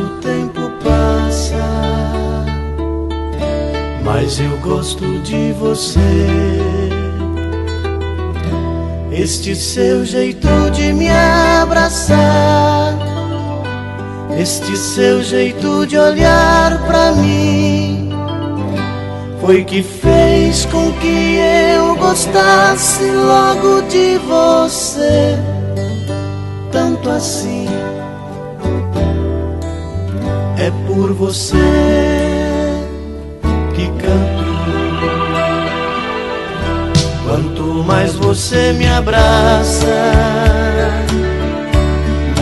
o tempo passa, mas eu gosto de você. Este seu jeito de me abraçar, este seu jeito de olhar pra mim, foi que fez com que eu gostasse logo de você. Tanto assim, é por você que canto. Quanto mais você me abraça,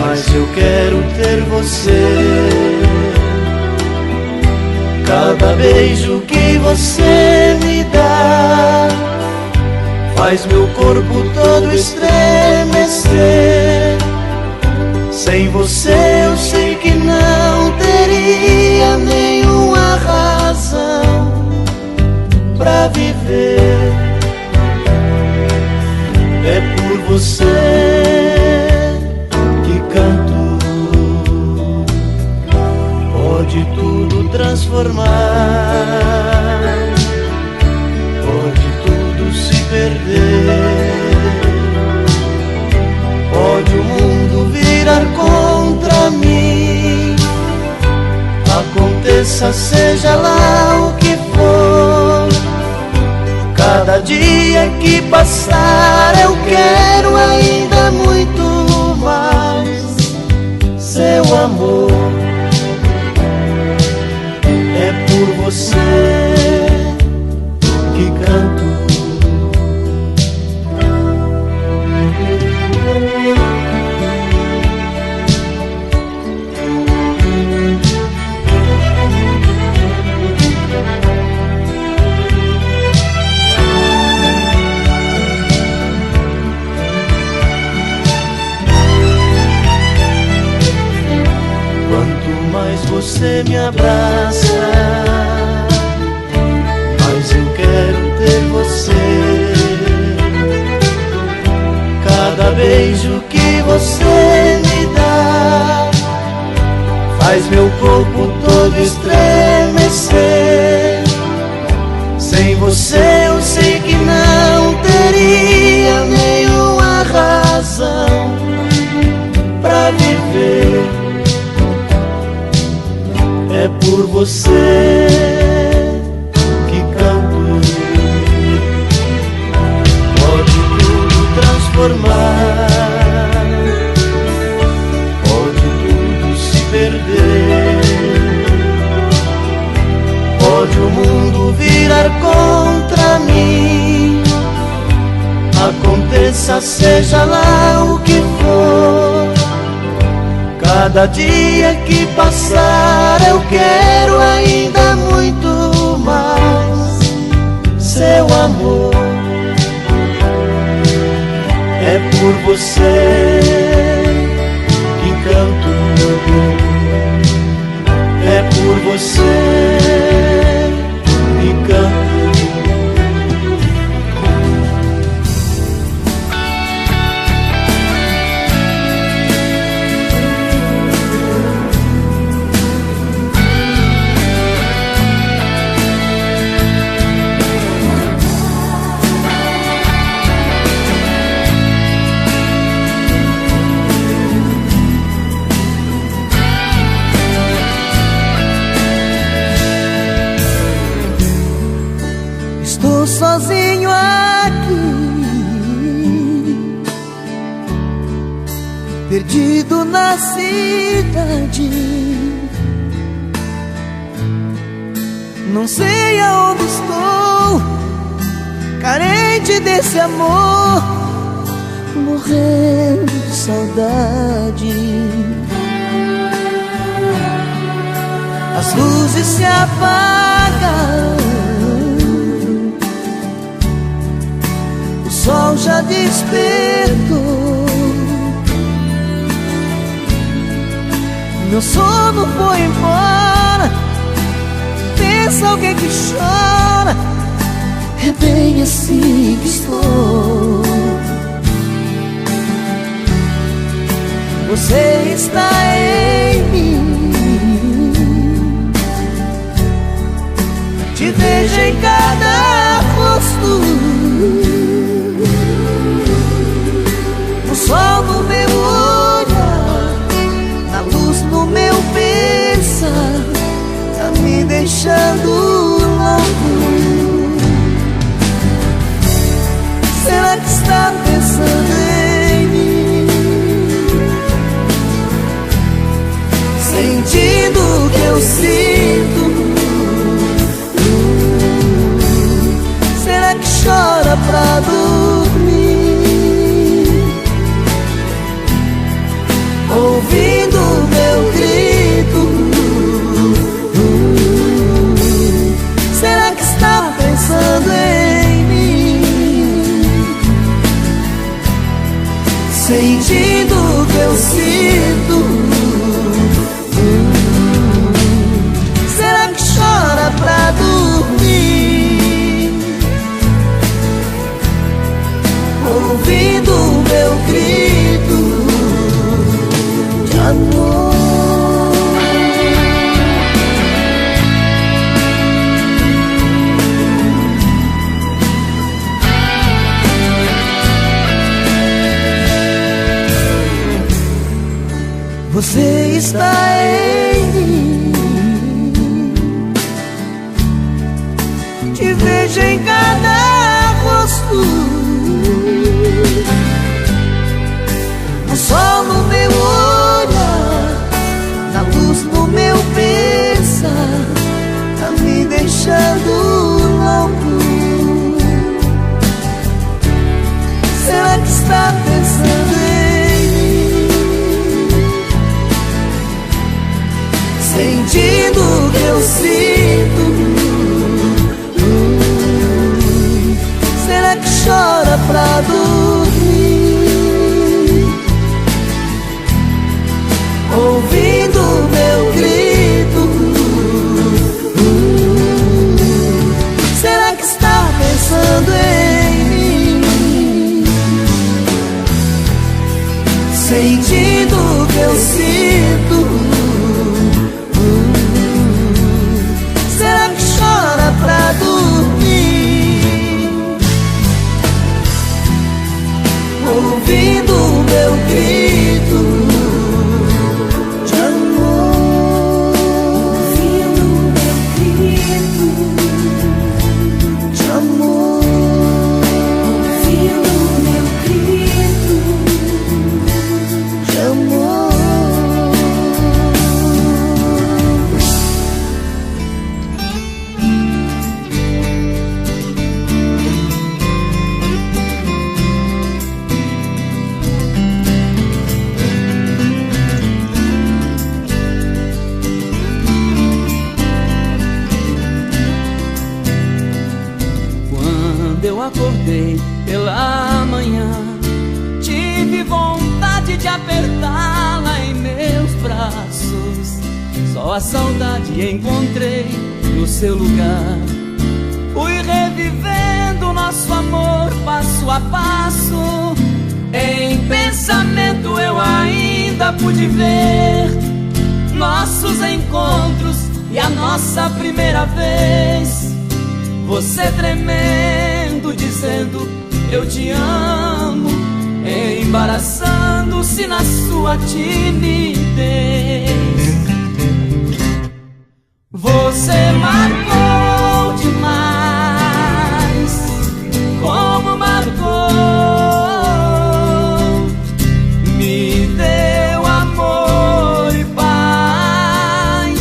mais eu quero ter você. Cada beijo que você me dá faz meu corpo todo estremecer. Sem você eu sei que não teria nenhuma razão pra viver. É por você que canto. Pode tudo transformar, pode tudo se perder, pode o mundo virar contra mim. Aconteça, seja lá o que for, cada dia que passar eu quero ainda muito mais seu amor. É por você que canto. Você me abraça, mas eu quero ter você. Cada beijo que você me dá faz meu corpo todo estremecer. Sem você eu sei que não teria nenhuma razão pra viver. É por você que canto. Pode tudo transformar, pode tudo se perder, pode o mundo virar contra mim. Aconteça, seja lá o que for, cada dia que passar eu quero ainda muito mais seu amor. É por você que canto. É por você que canto. Sozinho aqui, perdido na cidade, não sei aonde estou, carente desse amor, morrendo de saudade. As luzes se apagam, o sol já despertou, meu sono foi embora. Pensa alguém que chora, é bem assim que estou. Você está em mim, sentindo o que eu sinto. Será que chora pra dormir, ouvindo o meu grito de amor? Você está em mim, te vejo em cada rosto, o sol no meu olhar, a luz no meu pensar, tá me deixando louco. Será que está pensando em sentindo o que eu sinto? Será que chora pra dormir, ouvindo o meu grito? Será que está pensando em mim, sentindo o que eu sinto? Pra dormir, ouvindo o meu grito de amor, ouvindo o meu grito de amor, ouvindo o meu grito de amor. Eu acordei pela manhã, tive vontade de apertá-la em meus braços. Só a saudade encontrei no seu lugar. Fui revivendo nosso amor passo a passo. Em pensamento eu ainda pude ver nossos encontros e a nossa primeira vez. Você tremendo, dizendo eu te amo, embaraçando-se na sua timidez. Você marcou demais, como marcou, me deu amor e paz,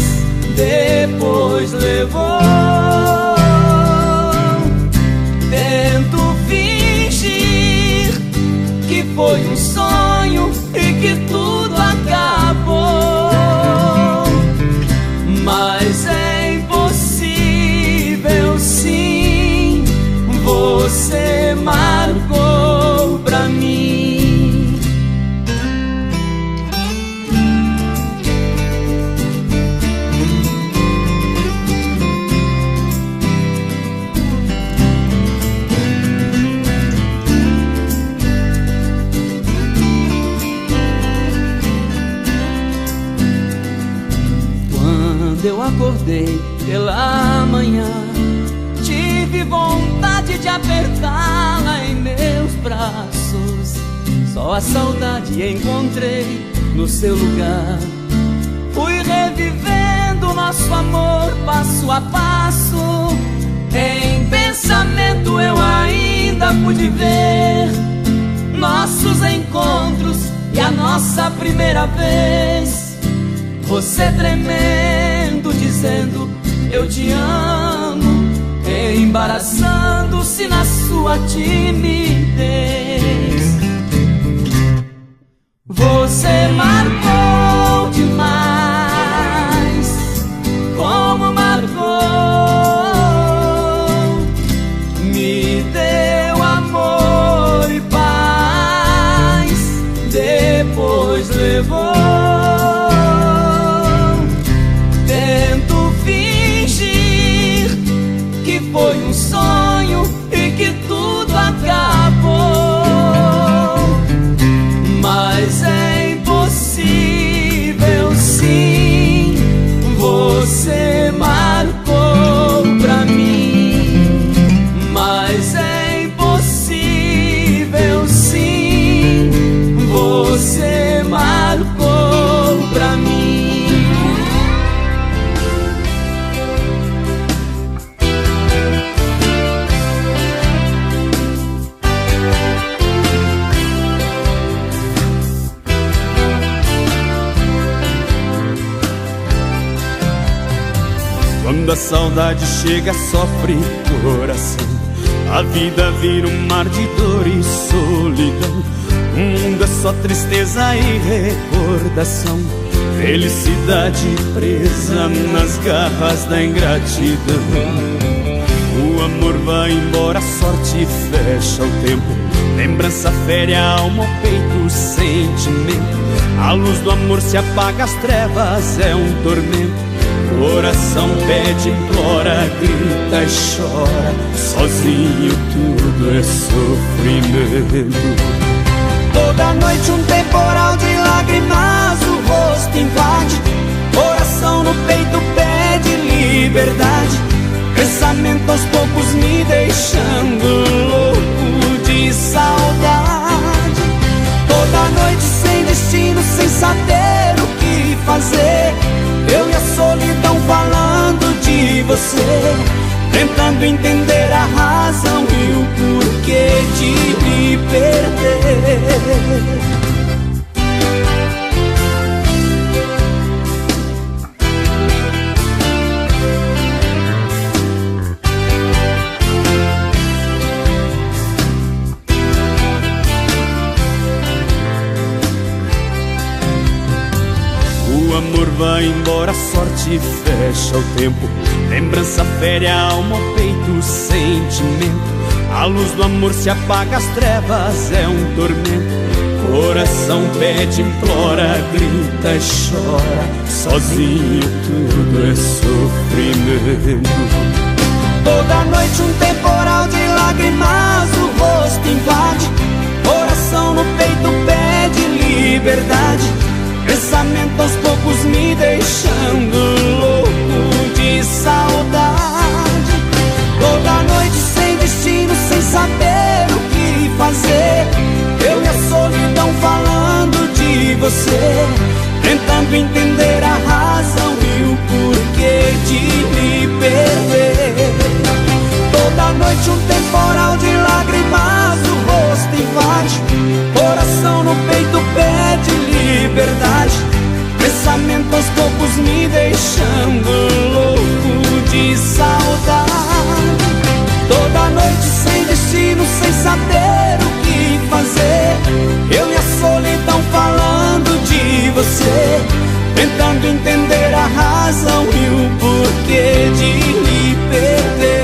depois levou. Foi um sonho e que tudo acabou, mas é impossível sim, você marcou pra mim. Eu acordei pela manhã, tive vontade de apertá-la em meus braços. Só a saudade encontrei no seu lugar. Fui revivendo nosso amor passo a passo. Em pensamento eu ainda pude ver nossos encontros e a nossa primeira vez. Você tremendo, dizendo eu te amo, embaraçando-se na sua timidez. Você marcou demais, como marcou, me deu amor e paz, saudade chega, sofre o coração. A vida vira um mar de dor e solidão. O mundo é só tristeza e recordação. Felicidade presa nas garras da ingratidão. O amor vai embora, a sorte fecha o tempo. Lembrança fere a alma, o peito, o sentimento. A luz do amor se apaga, as trevas é um tormento. Coração pede, implora, grita e chora. Sozinho tudo é sofrimento. Toda noite um temporal de lágrimas, o rosto invade. Coração no peito pede liberdade. Pensamento aos poucos me deixando louco de saudade. Toda noite sem destino, sem saber o que fazer. Eu e a solidão falando de você, tentando entender a razão e o porquê de me perder. O amor vai embora, a sorte fecha o tempo. Lembrança fere a alma, o peito, o sentimento. A luz do amor se apaga, as trevas é um tormento. Coração pede, implora, grita e chora. Sozinho tudo é sofrimento. Toda noite um temporal de lágrimas, o rosto invade. Coração no peito pede liberdade. Pensamento aos poucos me deixando louco de saudade. Toda noite sem destino, sem saber o que fazer. Eu e a solidão falando de você, tentando entender a razão e o porquê de me perder. Toda noite um temporal de lágrimas, o rosto invade. Coração no peito pede liberdade. Pensamento aos poucos me deixando louco de saudade. Toda noite sem destino, sem saber o que fazer. Eu e a solidão falando de você, tentando entender a razão e o porquê de me perder.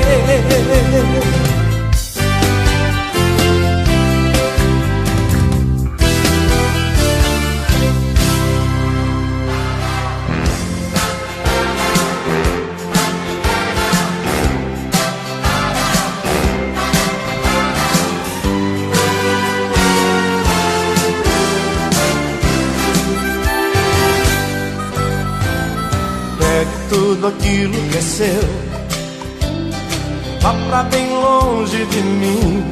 Tudo aquilo que é seu, vá pra bem longe de mim.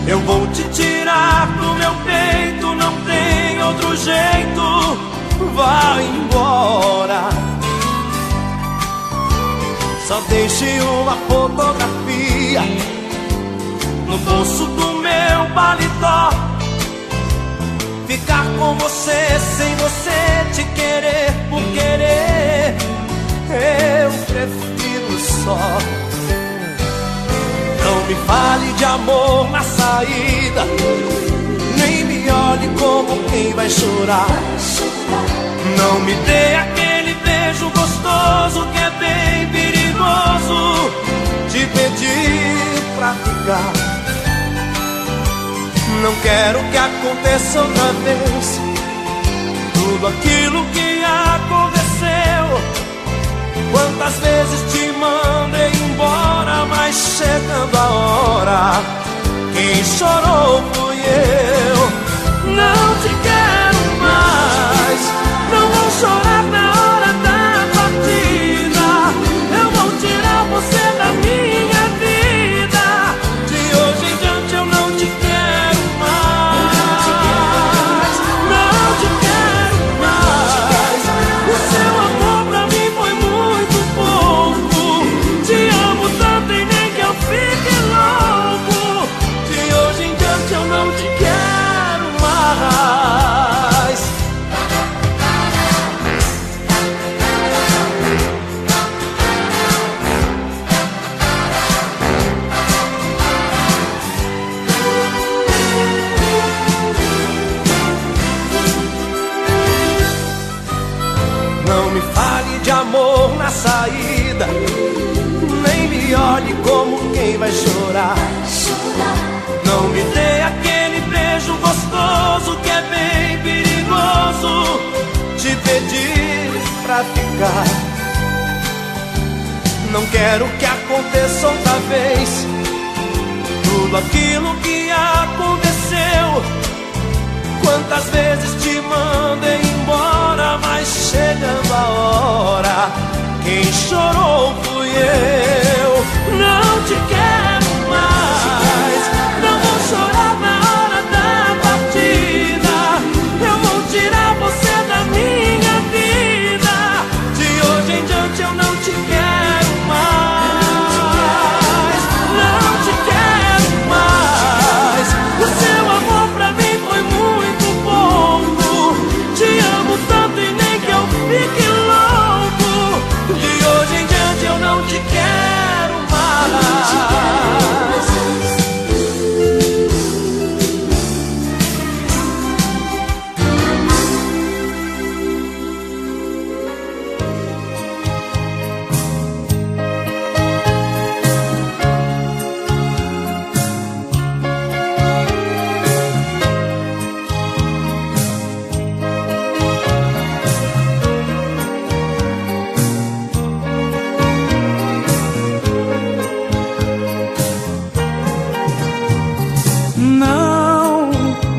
Eu vou te tirar do meu peito, não tem outro jeito. Vá embora. Só deixe uma fotografia no bolso do meu paletó. Ficar com você sem você te querer por querer, eu prefiro só. Não me fale de amor na saída, nem me olhe como quem vai chorar. Não me dê aquele beijo gostoso que é bem perigoso te pedir pra ficar. Não quero que aconteça outra vez tudo aquilo que aconteceu. Quantas vezes te mandei embora, mas chegando a hora, quem chorou fui eu. Não te quero mais, não vou chorar na hora da partida. Eu vou tirar você da minha vida. De hoje em diante eu não te quero mais. Não te quero mais. O seu amor pra mim foi muito pouco. Te amo tanto e nem que eu fique louco. vai chorar. Não me dê aquele beijo gostoso que é bem perigoso. Te pedir pra ficar. Não quero que aconteça outra vez tudo aquilo que aconteceu. Quantas vezes te mandei embora, mas chegando a hora, quem chorou fui eu. Não te quero mais, não vou chorar na hora da partida. Eu vou tirar você da minha vida. De hoje em diante eu não te quero mais, não te quero mais. O seu amor pra mim foi muito pouco. Te amo tanto e nem que eu fique louco. De hoje em diante eu não te quero mais.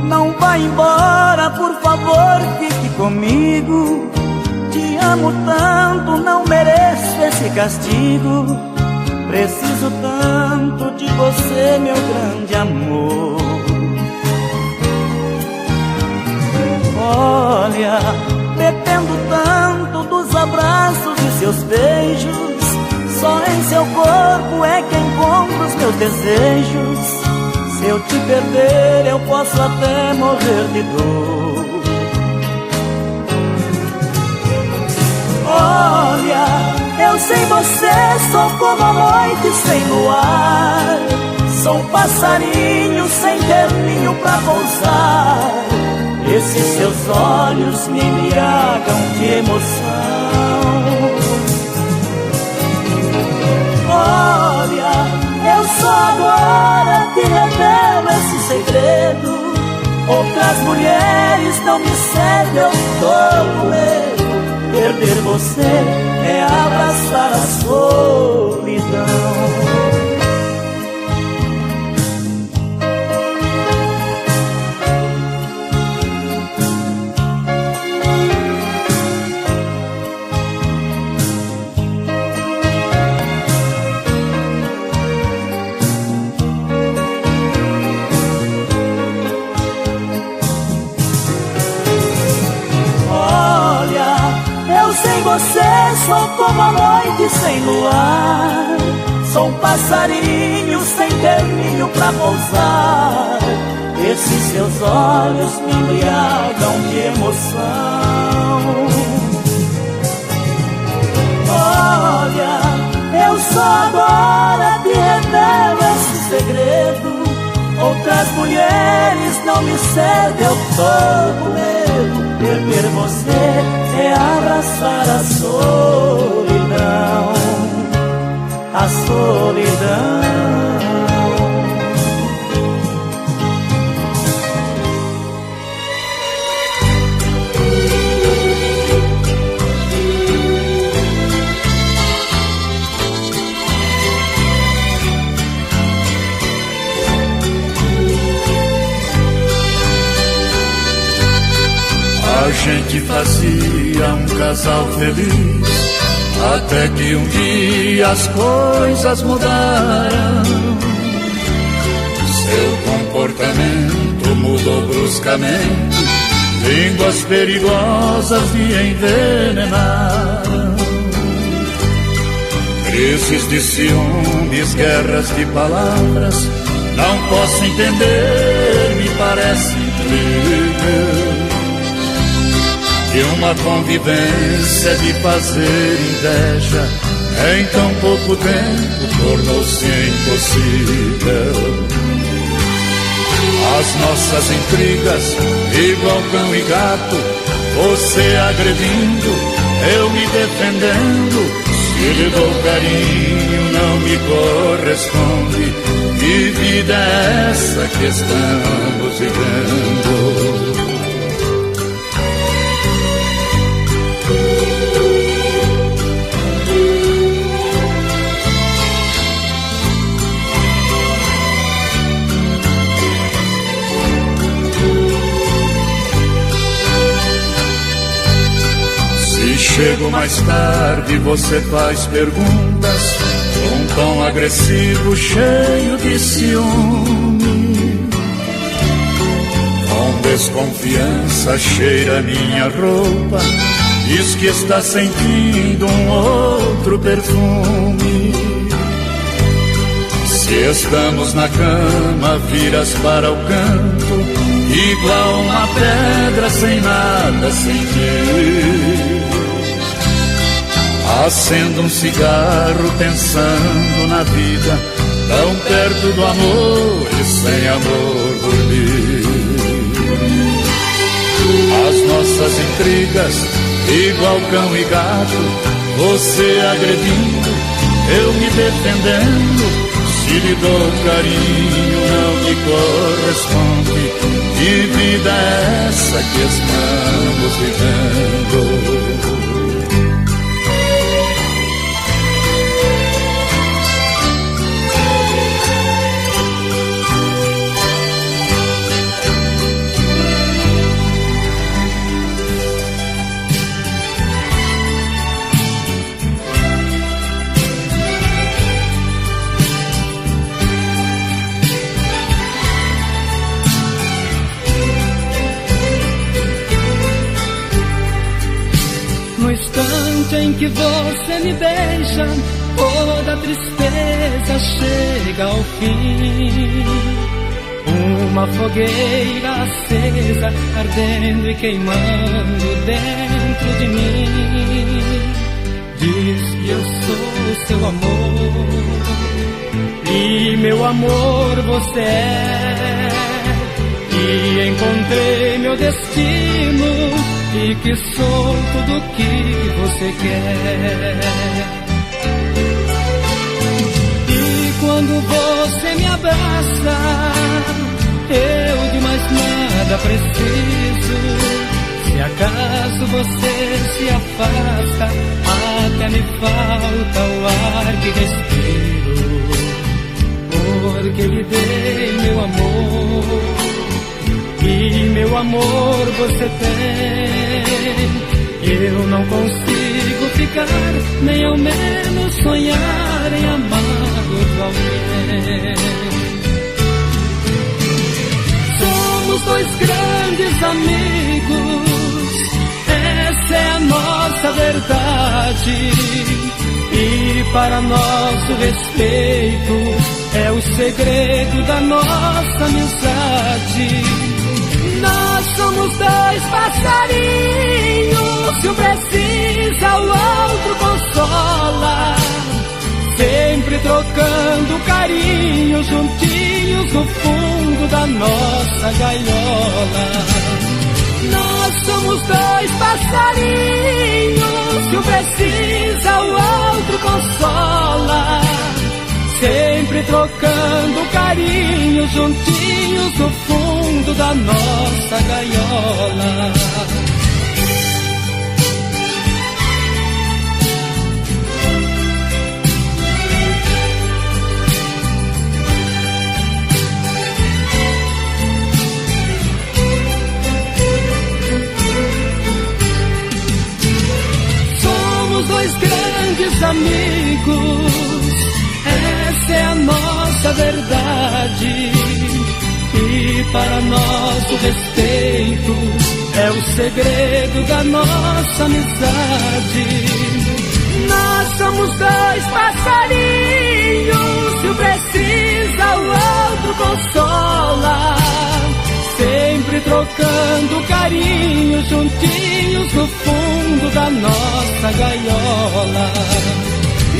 Não vai embora, por favor, fique comigo. Te amo tanto, não mereço esse castigo. Preciso tanto de você, meu grande amor. Olha, dependo tanto dos abraços e seus beijos. Só em seu corpo é que encontro os meus desejos. Se eu te perder, eu posso até morrer de dor. Olha, eu sem você sou como a noite sem luar. Sou um passarinho sem ter ninho pra pousar. Esses seus olhos me embriagam de emoção. Olha, eu só agora te revelo esse segredo. Outras mulheres não me servem, eu tô com medo. Perder você é abraçar a solidão. Sem você sou como a noite sem luar. Sou um passarinho sem ter ninho pra pousar. Esses seus olhos me embriagam de emoção. Olha, eu só agora te revelo esse segredo. Outras mulheres não me servem, eu tô com medo. Perder você é abraçar a solidão, a solidão. A gente fazia um casal feliz, até que um dia as coisas mudaram. Seu comportamento mudou bruscamente, línguas perigosas me envenenaram. Crises de ciúmes, guerras de palavras, não posso entender, me parece incrível. E uma convivência de fazer inveja em tão pouco tempo tornou-se impossível. As nossas intrigas, igual cão e gato, você agredindo, eu me defendendo, lhe dou carinho, não me corresponde. Que vida é essa que estamos vivendo? Chego mais tarde, você faz perguntas com um tom agressivo, cheio de ciúme. Com desconfiança cheira minha roupa, diz que está sentindo um outro perfume. Se estamos na cama, viras para o canto, igual uma pedra sem nada sentir. Acendo um cigarro pensando na vida, tão perto do amor e sem amor dormir. As nossas intrigas, igual cão e gato, você agredindo, eu me defendendo. Se lhe dou carinho, não me corresponde. Que vida é essa que estamos vivendo? Em que você me beija, toda a tristeza chega ao fim. Uma fogueira acesa, ardendo e queimando dentro de mim. Diz que eu sou seu amor, e meu amor você é. E encontrei meu destino, e que sou tudo que você quer. E quando você me abraça, eu de mais nada preciso. Se acaso você se afasta, até me falta o ar que respiro. Porque lhe dei meu amor, e meu amor você tem. Eu não consigo ficar, nem ao menos sonhar em amar outro alguém. Somos dois grandes amigos, essa é a nossa verdade. E para nosso respeito é o segredo da nossa amizade. Nós somos dois passarinhos, se um precisa o outro consola. Sempre trocando carinho, juntinhos no fundo da nossa gaiola. Nós somos dois passarinhos, se um precisa o outro consola. Sempre trocando carinho, juntinhos no fundo da nossa gaiola. Somos dois grandes amigos, essa é a nossa verdade. E para nosso respeito é o segredo da nossa amizade. Nós somos dois passarinhos, se um precisa o outro consola. Sempre trocando carinho, juntinhos no fundo da nossa gaiola.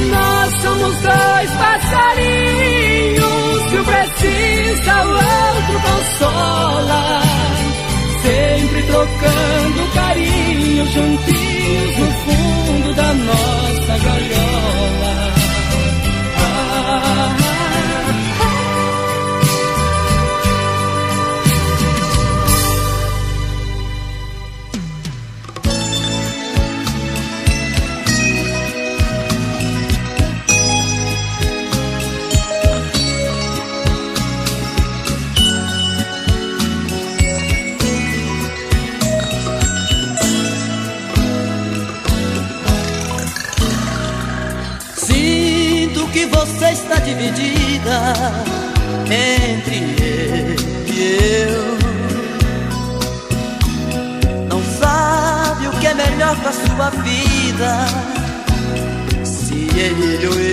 Nós somos dois passarinhos, se um precisa o outro consola. Sempre trocando carinho, juntinhos no fundo da nossa gaiola. está dividida entre ele e eu. Não sabe o que é melhor pra sua vida, se ele ou eu.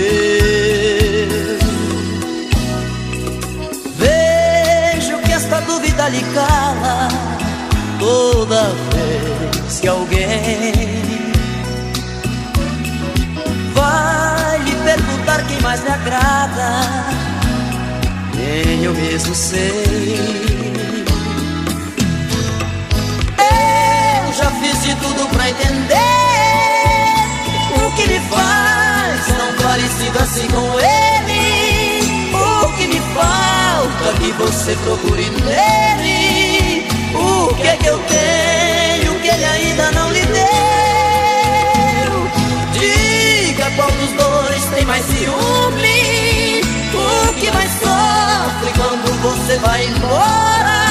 Vejo que esta dúvida lhe cala toda vez que alguém vai lhe perguntar quem mais lhe agrada. Nem eu mesmo sei. Eu já fiz de tudo pra entender o que me faz tão parecido assim com ele. O que me falta que você procure nele. O que é que eu tenho que ele ainda não lhe deu? Diga qual dos dois tem mais ciúme. O que mais sofre quando você vai embora?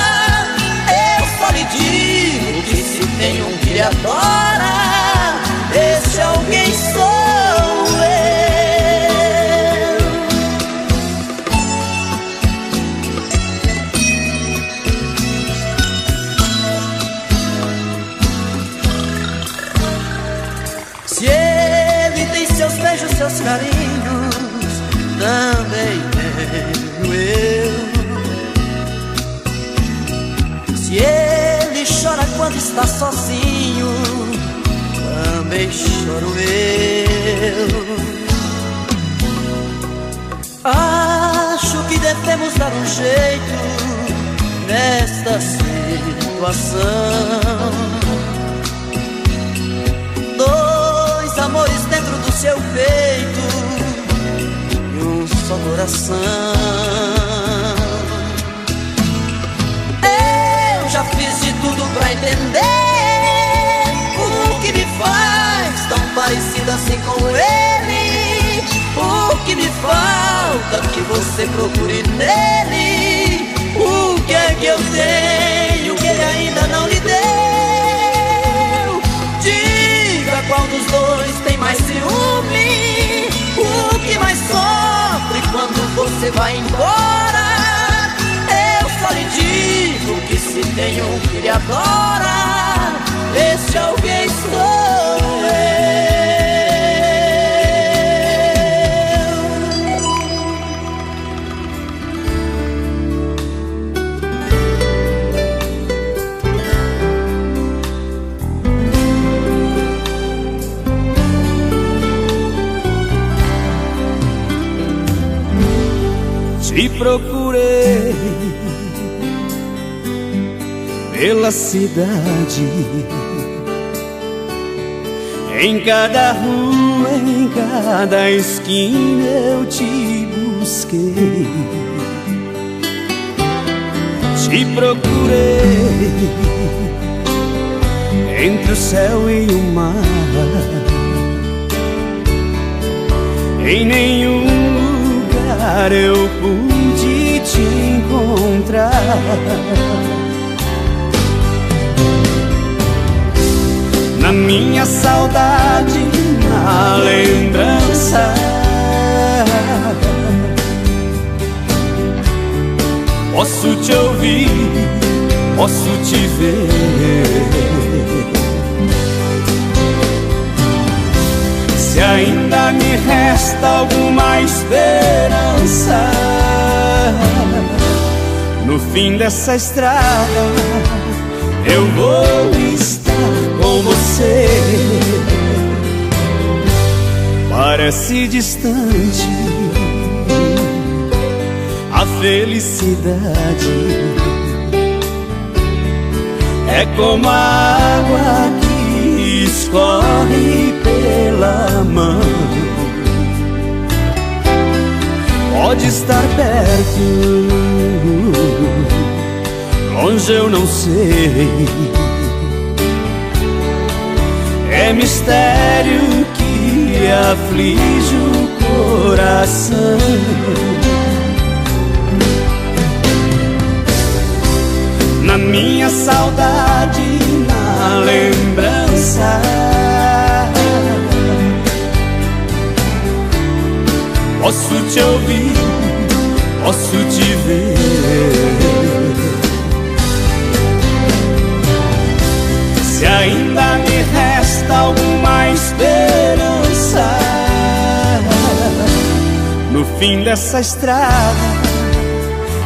Eu só lhe digo que se tem um que lhe adora, esse alguém sou eu. Se ele tem seus beijos, seus carinhos, também tenho eu. Se ele chora quando está sozinho, também choro eu. Acho que devemos dar um jeito nesta situação. Dois amores dentro do seu peito e um só coração. Eu já fiz de tudo pra entender o que me faz tão parecida assim com ele. O que me falta que você procure nele. O que é que eu tenho que ele ainda não lhe deu? Diga qual dos dois tem mais ciúme. O que mais sofre quando você vai embora? Eu só lhe digo que se tem um que lhe adora, esse alguém sou eu. Te procurei pela cidade, em cada rua, em cada esquina eu te busquei. Te procurei entre o céu e o mar, em nenhum lugar eu pude te encontrar. Na minha saudade, na lembrança, posso te ouvir, posso te ver. Se ainda me resta alguma esperança, no fim dessa estrada eu vou estar com você. Parece distante a felicidade, é como a água que escorre pela mão. Pode estar perto, longe eu não sei. É mistério que aflige o coração. Na minha saudade, na lembrança, posso te ouvir, posso te ver. Se ainda me resta alguma esperança no fim dessa estrada,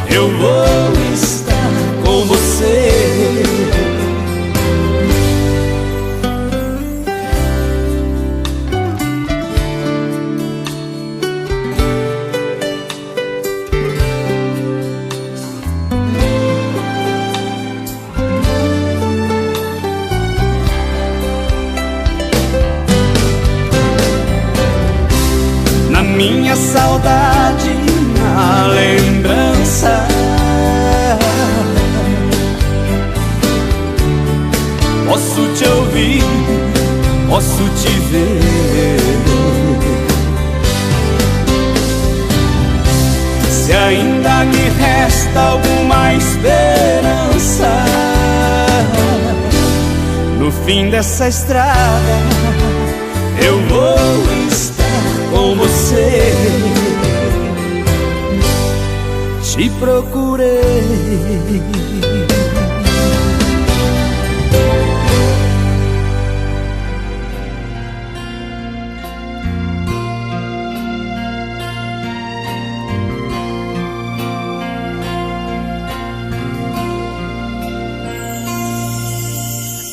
eu vou estar com você. Na minha saudade, na lembrança, posso te ouvir, posso te ver. Se ainda me resta alguma esperança no fim dessa estrada, eu vou estar com você. Te procurei,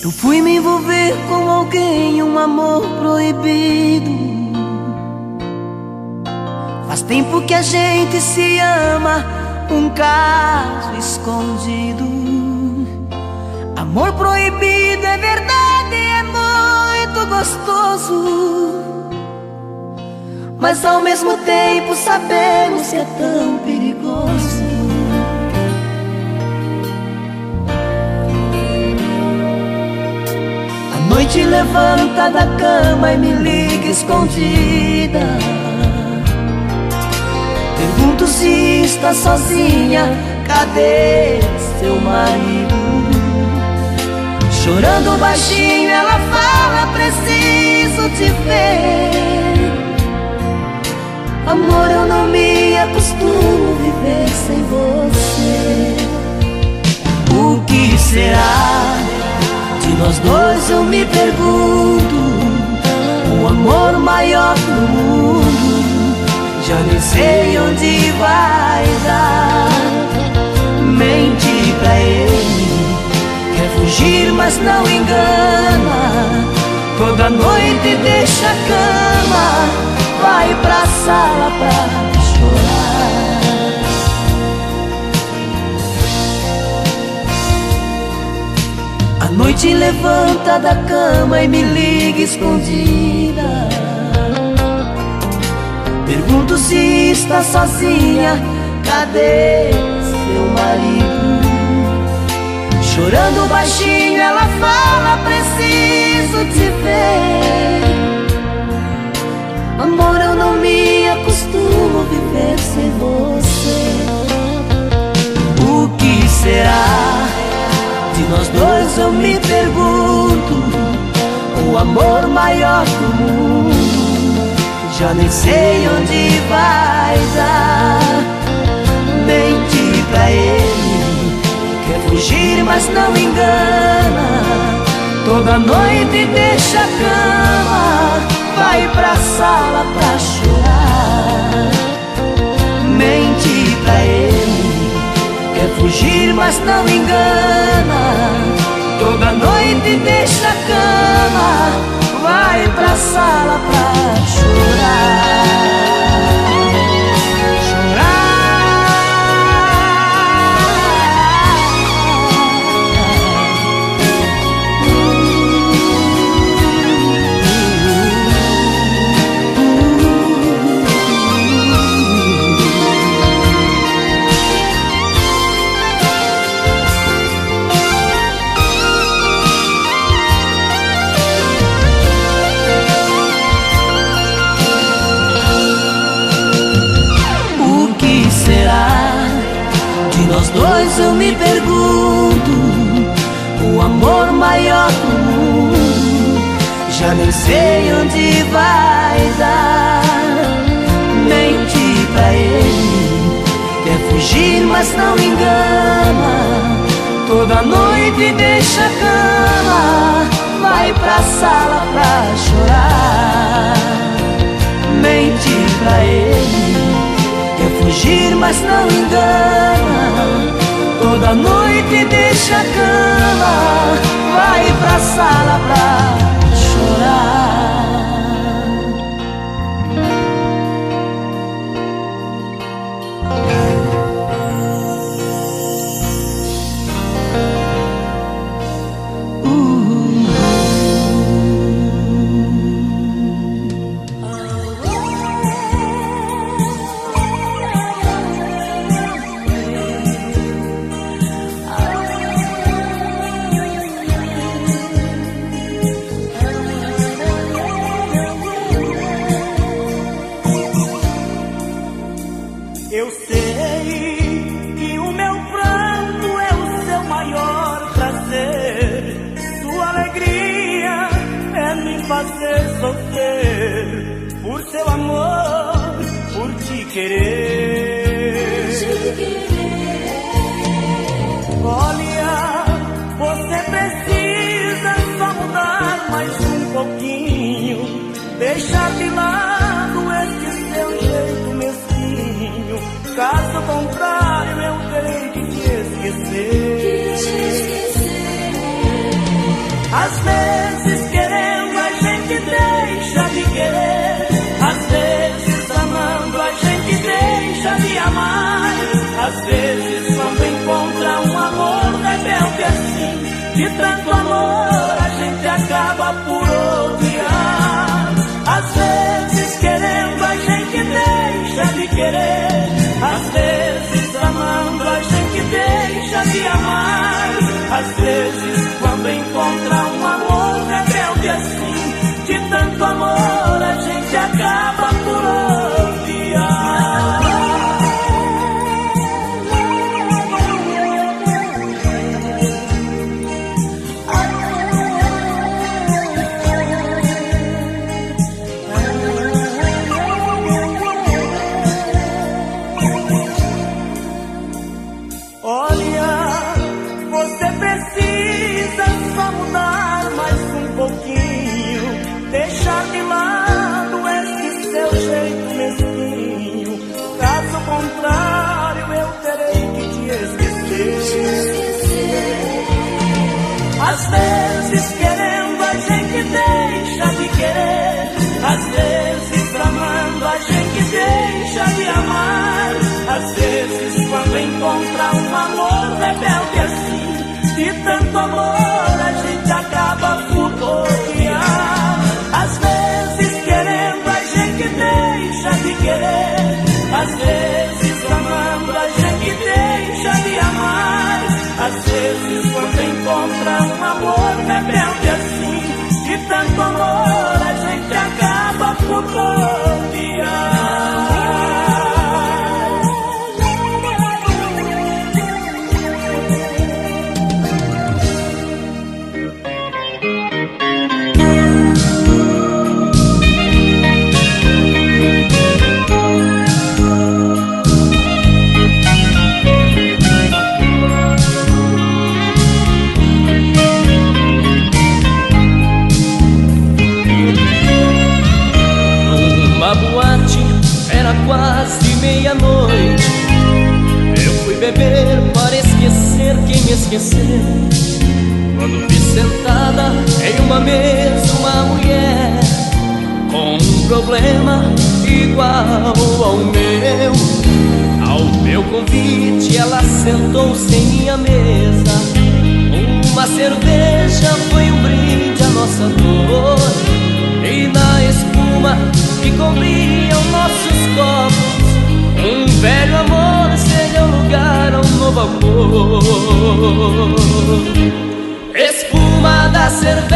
eu fui me envolver com alguém, um amor proibido. Faz tempo que a gente se ama, um caso escondido. Amor proibido é verdade, é muito gostoso, mas ao mesmo tempo sabemos que é tão perigoso. A noite levanta da cama e me liga escondida. Pergunto se está sozinha, cadê seu marido? Chorando baixinho ela fala, preciso te ver. Amor, eu não me acostumo viver sem você. O que será de nós dois, eu me pergunto. O amor maior do mundo, já nem sei onde vai dar. Mente pra ele, quer fugir mas não engana. Toda noite deixa a cama, vai pra sala pra chorar. A noite levanta da cama e me liga escondida. Pergunto se está sozinha, cadê seu marido? Chorando baixinho ela fala, preciso te ver. Amor, eu não me acostumo viver sem você. O que será de nós dois, eu me pergunto. O amor maior do mundo, já nem sei onde vai dar. Mente pra ele, quer fugir mas não engana. Toda noite deixa a cama, vai pra sala pra chorar. Mente pra ele, quer fugir mas não engana. Toda noite deixa a cama, vai pra sala pra chorar. Nós dois, eu me pergunto. O amor maior do mundo, já nem sei onde vai dar. Mente pra ele. Quer fugir, mas não engana. Toda noite deixa a cama, vai pra sala pra chorar. Mente pra ele. Quer fugir, mas não engana. Toda noite deixa a cama, vai pra sala pra chorar. Eu sei que o meu pranto é o seu maior prazer. Sua alegria é me fazer sofrer. Por seu amor, por te querer. Olha, você precisa só mudar mais um pouquinho. Deixar de lado esse seu jeito mesquinho. Caso contrário, eu terei que te esquecer. Às vezes querendo a gente deixa de querer. Às vezes amando a gente deixa de amar. Às vezes quando encontra um amor rebelde assim, de tanto amor a gente acaba por odiar. Às vezes querendo a gente deixa de querer. Às vezes amando a gente deixa de amar. Às vezes quando encontra um amor rebelde assim, de tanto amor a gente acaba por odiar. Deixar de lado esse seu jeito mesquinho. Caso contrário, eu terei que te esquecer. Às vezes querendo a gente deixa de querer. Às vezes amando a gente deixa de amar. Às vezes quando encontra um amor rebelde assim, de tanto amor a gente acaba por odiar. Às vezes querendo a gente deixa de querer. Às vezes amando a gente deixa de amar. Às vezes quando encontra um amor rebelde assim, de tanto amor a gente acaba por odiar. Quase meia-noite, eu fui beber para esquecer quem me esqueceu. Quando vi sentada em uma mesa uma mulher com um problema igual ao meu. Ao meu convite ela sentou-se em minha mesa. Uma cerveja foi um brinde à nossa dor. E na espuma que cobria os nossos copos, um velho amor cedeu lugar a um novo amor. Espuma da cerveja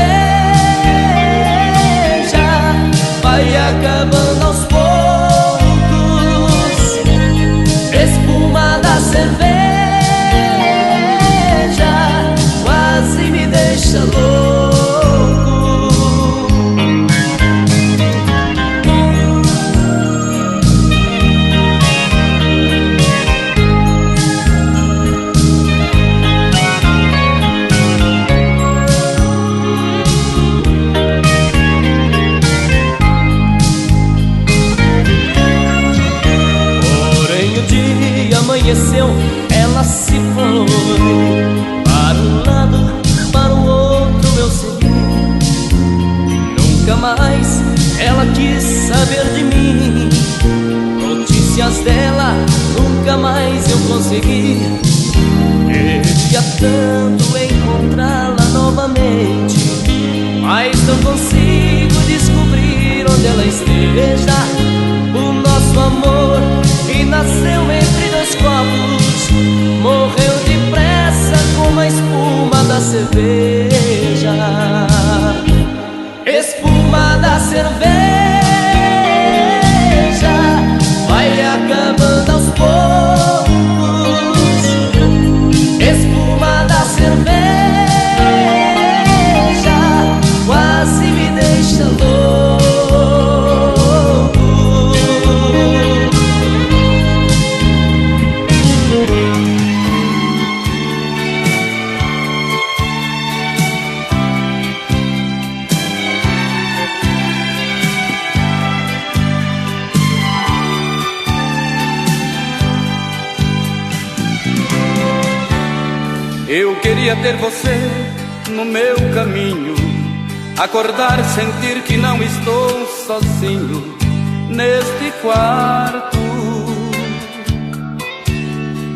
vai acabando aos poucos. Espuma da cerveja quase me deixa louco. mas eu consegui. Queria tanto encontrá-la novamente, mas não consigo descobrir onde ela esteja. O nosso amor, que nasceu entre dois copos, morreu depressa como a espuma da cerveja. Espuma da cerveja vai acabando aos poucos. Espuma da cerveja quase me deixa louco. Eu queria ter você no meu caminho, acordar, sentir que não estou sozinho neste quarto,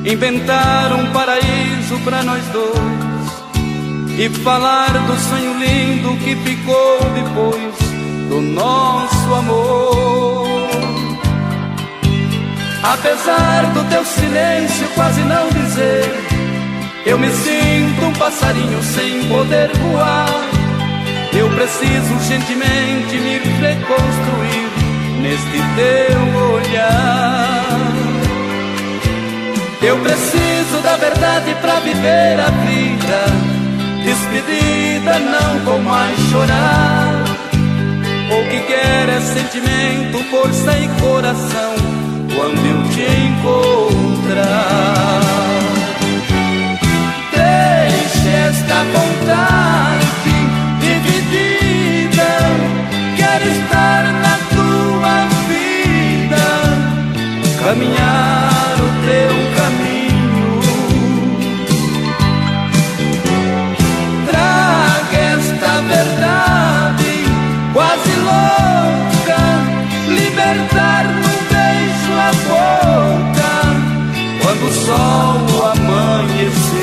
inventar um paraíso pra nós dois e falar do sonho lindo que ficou depois do nosso amor. Apesar do teu silêncio quase não dizer, eu me sinto um passarinho sem poder voar. Eu preciso urgentemente me reconstruir neste teu olhar. Eu preciso da verdade pra viver a vida. Despedida não vou mais chorar. O que quero é sentimento, força e coração quando eu te encontrar. Esta vontade dividida, quero estar na tua vida, caminhar o teu caminho. Traga esta verdade quase louca, libertar num beijo a boca quando o sol amanhecer.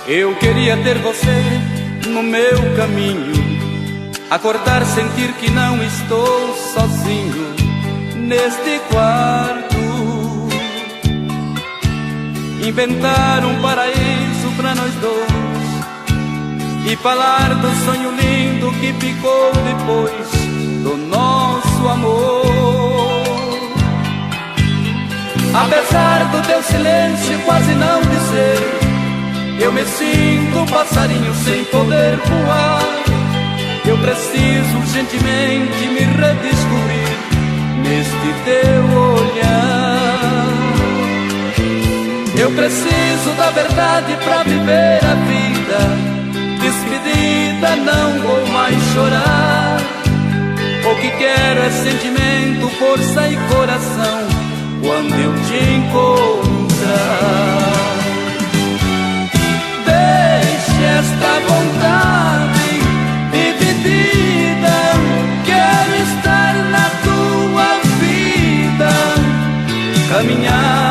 Eu queria ter você no meu caminho, acordar, sentir que não estou sozinho neste quarto, inventar um paraíso pra nós dois e falar do sonho lindo que ficou depois do nosso amor. Apesar do teu silêncio quase não dizer, eu me sinto um passarinho sem poder voar. Eu preciso urgentemente me redescobrir neste teu olhar. Eu preciso da verdade pra viver a vida. Despedida não vou mais chorar. O que quero é sentimento, força e coração quando eu te encontrar. Esta vontade dividida, quero estar na tua vida, caminhar